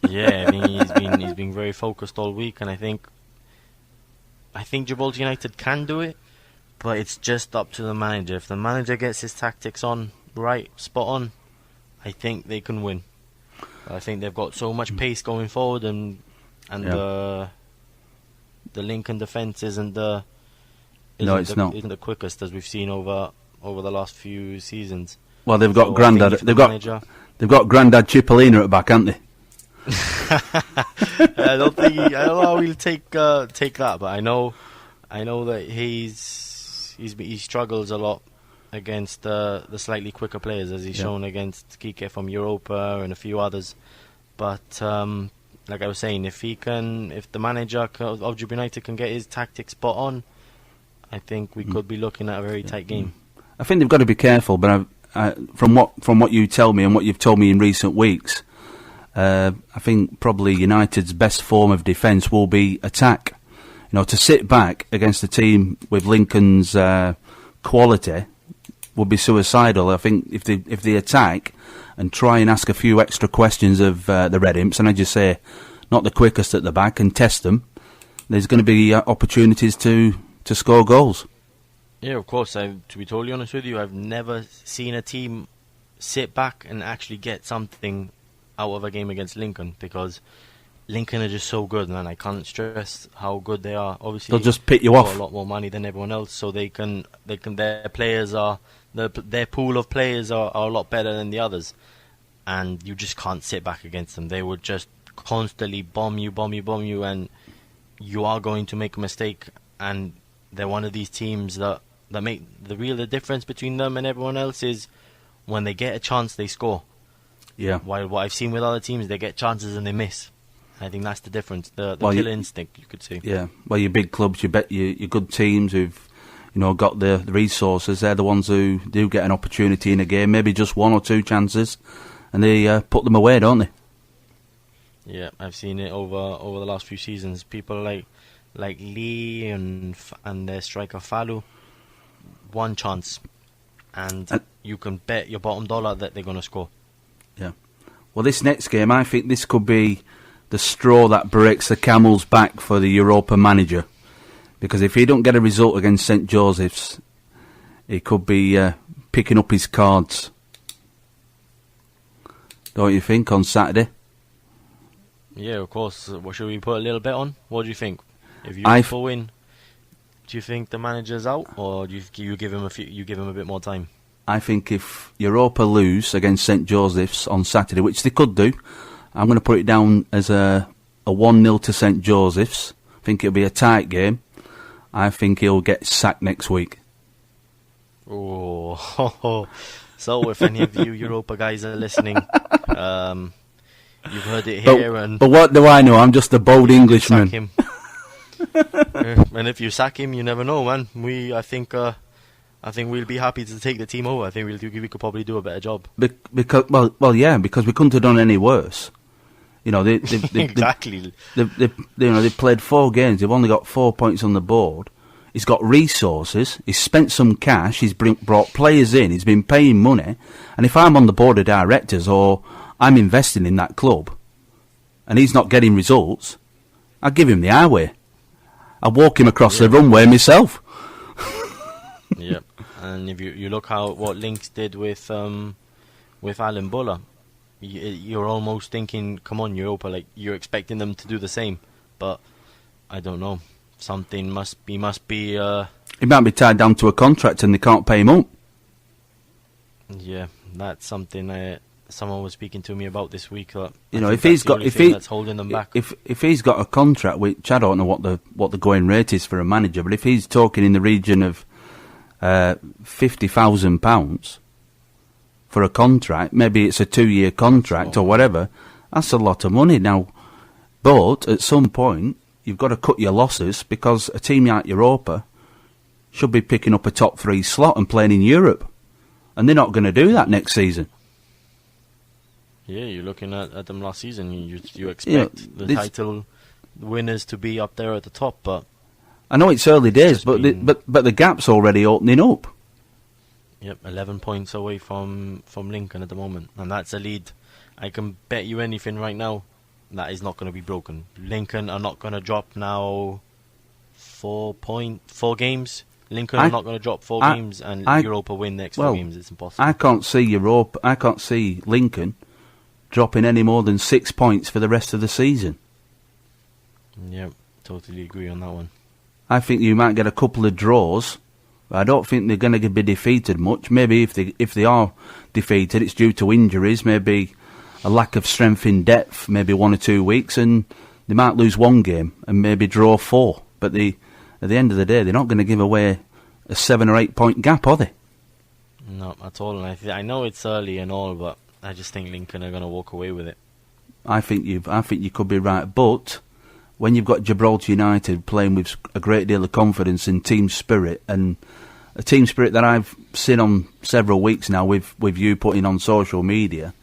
C: Yeah, I mean he's been very focused all week, and I think Gibraltar United can do it, but it's just up to the manager. If the manager gets his tactics on right, spot on, I think they can win. I think they've got so much pace going forward, and the Lincoln defence isn't the quickest as we've seen over the last few seasons.
B: Well, they've got Grandad Cipollina at the back, haven't they?
C: I don't know how he'll take that, but I know that he struggles a lot against the slightly quicker players, as he's shown against Kike from Europa and a few others. But like I was saying, if the manager of Gibraltar United can get his tactics spot on, I think we could be looking at a very tight game.
B: I think they've got to be careful, but from what you tell me and what you've told me in recent weeks, I think probably United's best form of defence will be attack. To sit back against a team with Lincoln's quality would be suicidal. I think if they attack and try and ask a few extra questions of the Red Imps, and I just say not the quickest at the back, and test them, there's going to be opportunities to score goals.
C: Yeah, of course. To be totally honest with you, I've never seen a team sit back and actually get something out of a game against Lincoln, because Lincoln are just so good, and I can't stress how good they are. Obviously,
B: they'll just pick you off.
C: A lot more money than everyone else, so their players are their pool of players are a lot better than the others, and you just can't sit back against them. They would just constantly bomb you, and you are going to make a mistake. And they're one of these teams that make the difference between them and everyone else is when they get a chance, they score.
B: Yeah.
C: While what I've seen with other teams, they get chances and they miss. I think that's the difference. The killer instinct, you could say.
B: Yeah. Well, your big clubs, your good teams who've got the resources, they're the ones who do get an opportunity in a game, maybe just one or two chances, and they put them away, don't they?
C: Yeah, I've seen it over the last few seasons. People like Lee and their striker Falu, one chance, and you can bet your bottom dollar that they're going to score.
B: Yeah. Well, this next game, I think this could be the straw that breaks the camel's back for the Europa manager, because if he don't get a result against St Joseph's, he could be picking up his cards. Don't you think, on Saturday?
C: Yeah, of course. What should we put a little bet on? What do you think? If you win, do you think the manager's out, or do you give him a bit more time?
B: I think if Europa lose against St Joseph's on Saturday, which they could do, I'm going to put it down as a 1-0 to St Joseph's. I think it'll be a tight game. I think he'll get sacked next week.
C: Oh, so if any of you Europa guys are listening, you've heard it here.
B: But what do I know? I'm just a bold Englishman.
C: Sack him. And if you sack him, you never know, man. I think we'll be happy to take the team over. I think we could probably do a better job.
B: Because we couldn't have done any worse. They
C: exactly.
B: They played 4 games. They've only got 4 points on the board. He's got resources. He's spent some cash. He's brought players in. He's been paying money. And if I'm on the board of directors or I'm investing in that club, and he's not getting results, I'll give him the highway. I'll walk him across the runway myself.
C: Yep. And if you look what Lynx did with Alan Buller, you're almost thinking, come on, Europa, like you're expecting them to do the same. But I don't know. Something must be.
B: He might be tied down to a contract and they can't pay him up.
C: Yeah, that's something someone was speaking to me about this week.
B: If that's
C: holding them back.
B: If he's got a contract, which I don't know what the going rate is for a manager, but if he's talking in the region of £50,000 for a contract, maybe it's a 2-year contract or whatever, that's a lot of money now. But at some point, you've got to cut your losses, because a team like Europa should be picking up a top 3 slot and playing in Europe, and they're not going to do that next season.
C: Yeah, you're looking at them last season. You expect the title winners to be up there at the top, but
B: I know it's early days, but the gap's already opening up.
C: Yep, 11 points away from Lincoln at the moment, and that's a lead. I can bet you anything right now that is not going to be broken. Lincoln are not going to drop now 4 games. Lincoln are not going to drop 4 games and Europa win the next 4 games. It's impossible.
B: I can't see Lincoln dropping any more than 6 points for the rest of the season.
C: Yep, totally agree on that one.
B: I think you might get a couple of draws. I don't think they're going to be defeated much. Maybe if they are defeated, it's due to injuries, maybe a lack of strength in depth, maybe 1 or 2 weeks, and they might lose 1 game and maybe draw 4. But at the end of the day, they're not going to give away a 7 or 8 point gap, are they?
C: No, at all. And I know it's early and all, but I just think Lincoln are going to walk away with it. I think
B: you could be right, but when you've got Gibraltar United playing with a great deal of confidence and team spirit, and a team spirit that I've seen on several weeks now with you putting on social media,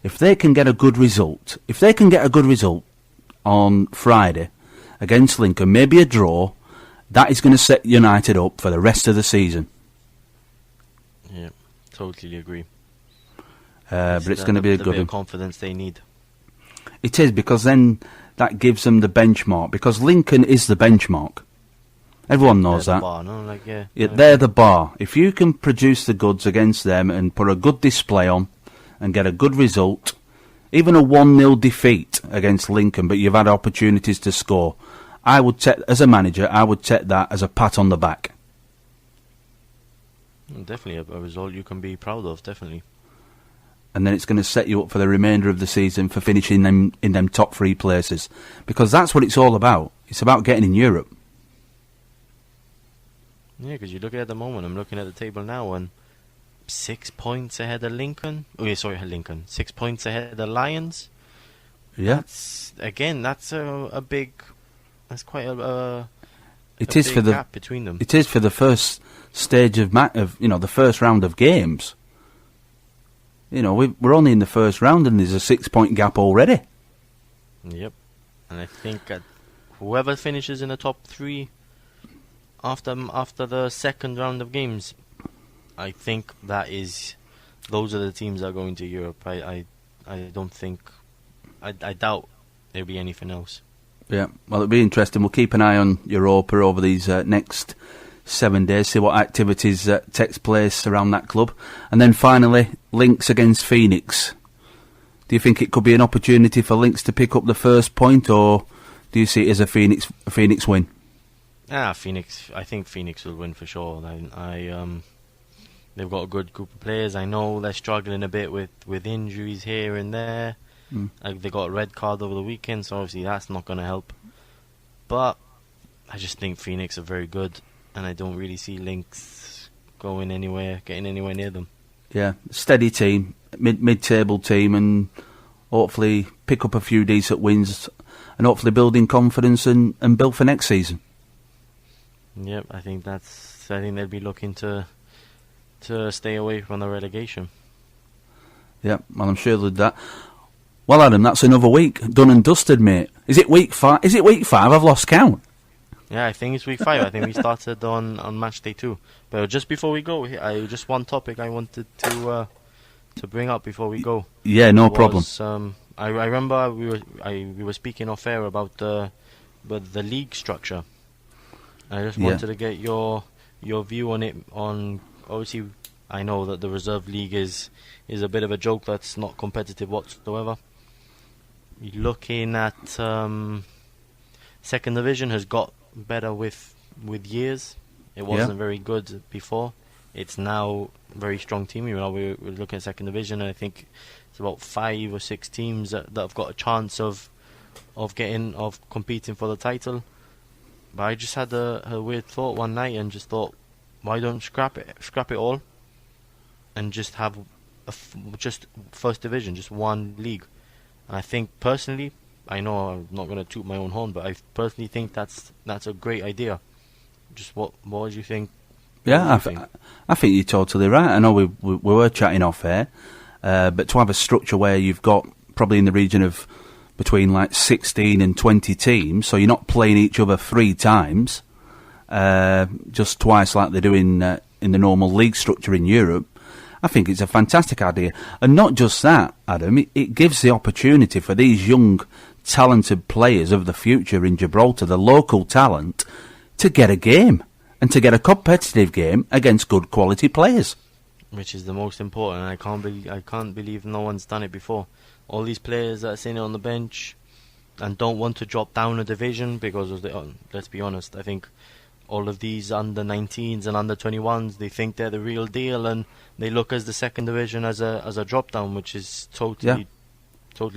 B: if they can get a good result on Friday against Lincoln, maybe a draw, that is going to set United up for the rest of the season.
C: Yeah, totally agree.
B: But it's going to be a good one.
C: The bit of confidence they need.
B: It is, because then that gives them the benchmark, because Lincoln is the benchmark. Everyone knows that.
C: Bar, no?
B: They're the bar. If you can produce the goods against them and put a good display on and get a good result, even a 1-0 defeat against Lincoln, but you've had opportunities to score, as a manager, I would take that as a pat on the back.
C: Definitely a result you can be proud of, definitely.
B: And then it's going to set you up for the remainder of the season for finishing them in them top 3 places. Because that's what it's all about. It's about getting in Europe.
C: Yeah, because you look at the moment, I'm looking at the table now, and 6 points ahead of Lincoln. 6 points ahead of the Lions.
B: Yeah.
C: That's a big... That's quite a
B: it is
C: big
B: for the
C: gap between them.
B: It is for the first stage of the first round of games. We're only in the first round and there's a 6 point gap already.
C: Yep. And I think whoever finishes in the top 3 after the second round of games, I think those are the teams that are going to Europe. I don't think... I doubt there'll be anything else.
B: Yeah, well, it'll be interesting. We'll keep an eye on Europa over these next 7 days, see what activities takes place around that club. And then finally, Lynx against Phoenix. Do you think it could be an opportunity for Lynx to pick up the first point, or do you see it as a Phoenix win?
C: Phoenix. I think Phoenix will win for sure. They've got a good group of players. I know they're struggling a bit with injuries here and there. They got a red card over the weekend, so obviously that's not going to help. But I just think Phoenix are very good, and I don't really see Lynx getting anywhere near them. Yeah,
B: steady team, mid-table team, and hopefully pick up a few decent wins, and hopefully building confidence and build for next season.
C: Yep, I think they'll be looking to stay away from the relegation.
B: Yeah, well, I'm sure they'll do that. Well, Adam, that's another week done and dusted, mate. Is it week 5? I've lost count.
C: Yeah, I think it's week 5. I think we started on match day 2. But just before we go, just one topic I wanted to bring up before we go.
B: Yeah, no problem.
C: I remember we were speaking off air about the league structure. I just wanted to get your view on it. Obviously, I know that the reserve league is a bit of a joke. That's not competitive whatsoever. Looking at second division has got better with years. It wasn't very good before. It's now a very strong team. We're looking at second division, and I think it's about 5 or 6 teams that have got a chance of competing for the title. But I just had a weird thought one night and just thought, why don't scrap it all, and just have just first division, just one league. And I think personally, I know I'm not going to toot my own horn, but I personally think that's a great idea. Just what do you think?
B: Yeah, I think you're totally right. I know we were chatting off air, but to have a structure where you've got probably in the region of between like 16 and 20 teams, so you're not playing each other 3 times, just twice like they do in in the normal league structure in Europe, I think it's a fantastic idea. And not just that, Adam, it gives the opportunity for these young, talented players of the future in Gibraltar, the local talent, to get a game and to get a competitive game against good quality players.
C: Which is the most important. I can't believe no one's done it before. All these players that are sitting on the bench and don't want to drop down a division because of let's be honest, I think all of these under 19s and under 21s, they think they're the real deal, and they look as the second division as a drop down, which is totally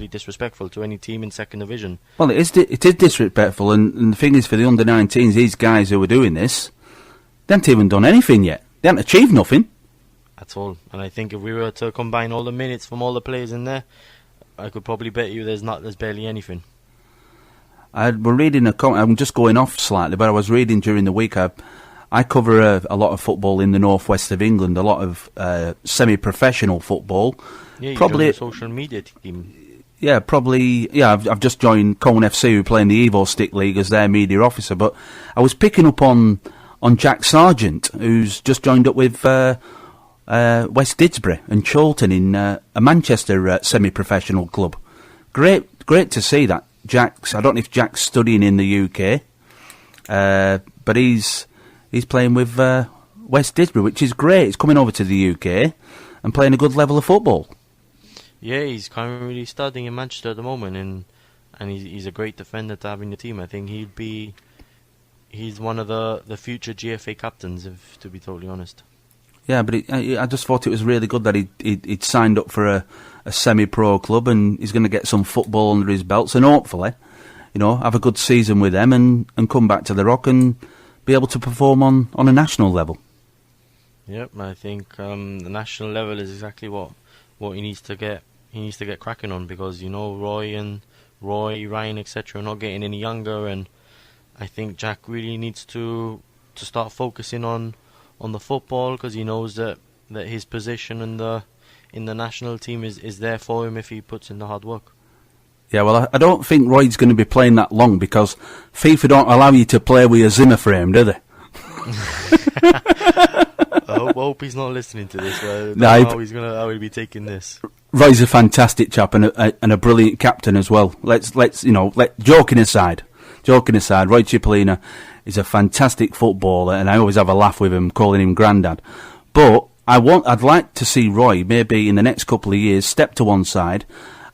C: disrespectful to any team in second division.
B: Well, it is disrespectful, and the thing is, for the under 19s, these guys who are doing this, they haven't even done anything yet. They haven't achieved nothing
C: at all. And I think if we were to combine all the minutes from all the players in there, I could probably bet you there's barely anything.
B: We're reading I'm just going off slightly, but I was reading during the week. I cover a lot of football in the northwest of England, a lot of semi-professional football.
C: Yeah, you
B: probably
C: joined the social media team.
B: Yeah, probably. Yeah, I've just joined Cone FC, who play in the Evo Stick League, as their media officer. But I was picking up on Jack Sargent, who's just joined up with West Didsbury and Chorlton in a Manchester semi-professional club. Great to see that. I don't know if Jack's studying in the UK, but he's playing with West Didsbury, which is great. He's coming over to the UK and playing a good level of football.
C: Yeah, he's currently studying in Manchester at the moment, and he's a great defender to have in the team. I think he's one of the future GFA captains, to be totally honest.
B: Yeah, but I just thought it was really good that he'd signed up for a semi-pro club, and he's going to get some football under his belts, and hopefully, have a good season with them and come back to the Rock and be able to perform on a national level.
C: Yep, I think the national level is exactly what he needs to get. He needs to get cracking on, because Roy, Ryan, etc. are not getting any younger, and I think Jack really needs to start focusing on the football, because he knows that his position in the national team is there for him if he puts in the hard work.
B: Yeah, well, I don't think Roy's going to be playing that long, because FIFA don't allow you to play with a Zimmer frame, do they?
C: I hope he's not listening to this. How he'll be taking this.
B: Roy's a fantastic chap and a brilliant captain as well. Joking aside, Roy Cipollina is a fantastic footballer, and I always have a laugh with him, calling him Grandad. But I'd like to see Roy maybe in the next couple of years step to one side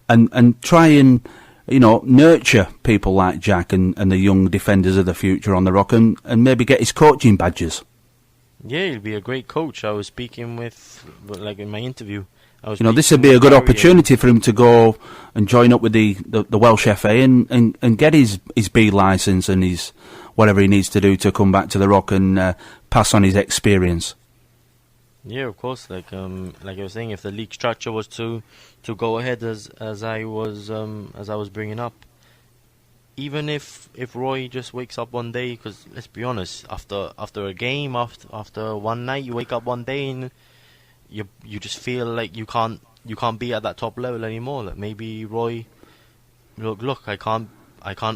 B: and try and nurture people like Jack and the young defenders of the future on the Rock, and maybe get his coaching badges.
C: Yeah, he'll be a great coach. I was speaking with, in my interview,
B: this would be a good opportunity for him to go and join up with the Welsh FA and get his B licence and his whatever he needs to do to come back to the Rock and pass on his experience.
C: Yeah, of course. Like I was saying, if the league structure was to go ahead as I was bringing up, even if Roy just wakes up one day, because let's be honest, after a game, after one night, you wake up one day and you just feel like you can't be at that top level anymore. Like maybe Roy, look, I can't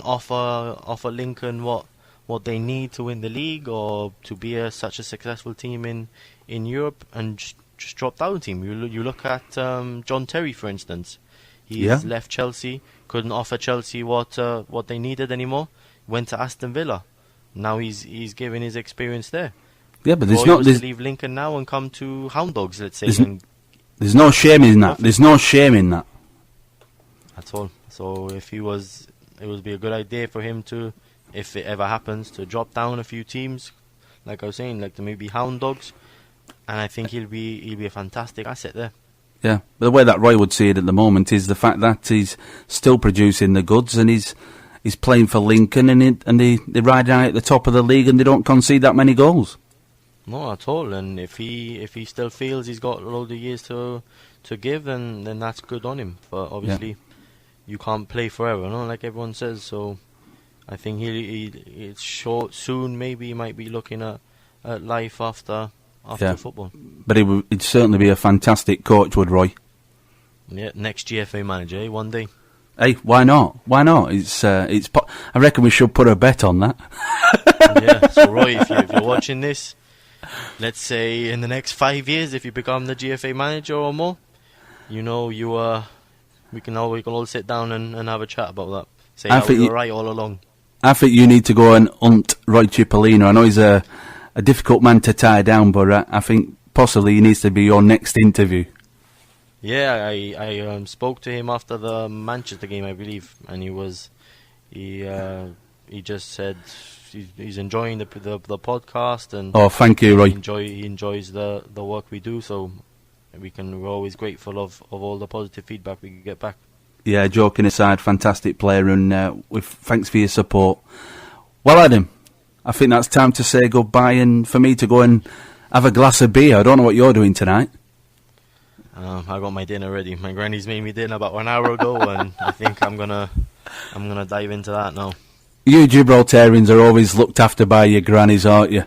C: offer Lincoln what they need to win the league or to be such a successful team in Europe, and just drop down team. You look at John Terry, for instance. He's left Chelsea, couldn't offer Chelsea what they needed anymore. Went to Aston Villa. Now he's given his experience there.
B: Yeah, but there's
C: to leave Lincoln now and come to Hound Dogs, let's say.
B: There's no shame in that. There's no shame in that
C: at all. So it would be a good idea for him to, if it ever happens, to drop down a few teams, like I was saying, like to maybe Hound Dogs, and I think he'll be a fantastic asset there.
B: Yeah, but the way that Roy would see it at the moment is the fact that he's still producing the goods, and he's playing for Lincoln, and they're riding out at the top of the league, and they don't concede that many goals.
C: No, at all. And if he still feels he's got a load of years to give, then that's good on him. But obviously, you can't play forever, no, like everyone says. So I think it's short soon. Maybe he might be looking at life after football. But
B: he'd certainly be a fantastic coach, would Roy?
C: Yeah, next GFA manager, one day.
B: Hey, why not? Why not? I reckon we should put a bet on that.
C: Yeah. So Roy, if you're watching this, let's say in the next 5 years, if you become the GFA manager or more, we can all sit down and have a chat about that. Say how we were right all along.
B: I think you need to go and hunt Roy Cipollino. I know he's a difficult man to tie down, but I think possibly he needs to be your next interview.
C: Yeah, I spoke to him after the Manchester game, I believe, and he just said he's enjoying the podcast, and
B: thank you, Roy.
C: He enjoys the work we do, so we're always grateful of all the positive feedback we get back.
B: Yeah, joking aside, fantastic player, and thanks for your support. Well, Adam, I think that's time to say goodbye, and for me to go and have a glass of beer. I don't know what you're doing tonight.
C: I got my dinner ready. My granny's made me dinner about 1 hour ago, and I think I'm gonna dive into that now.
B: You Gibraltarians are always looked after by your grannies, aren't you?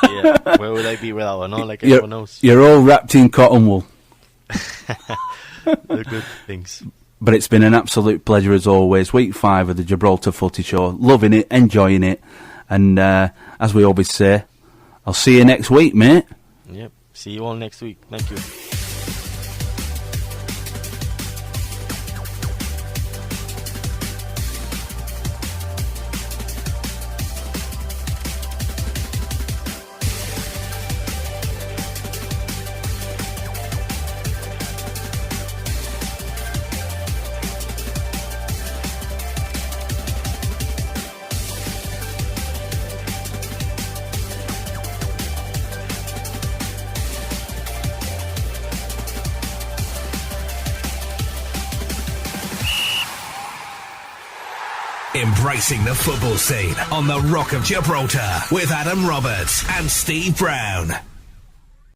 C: Yeah, where would I be without her? No, like everyone else.
B: You're all wrapped in cotton wool.
C: The good things.
B: But it's been an absolute pleasure as always. Week 5 of the Gibraltar Footie Show. Loving it, enjoying it. And as we always say, I'll see you next week, mate.
C: Yep, see you all next week. Thank you.
A: Embracing the football scene on the Rock of Gibraltar with Adam Roberts and Steve Brown.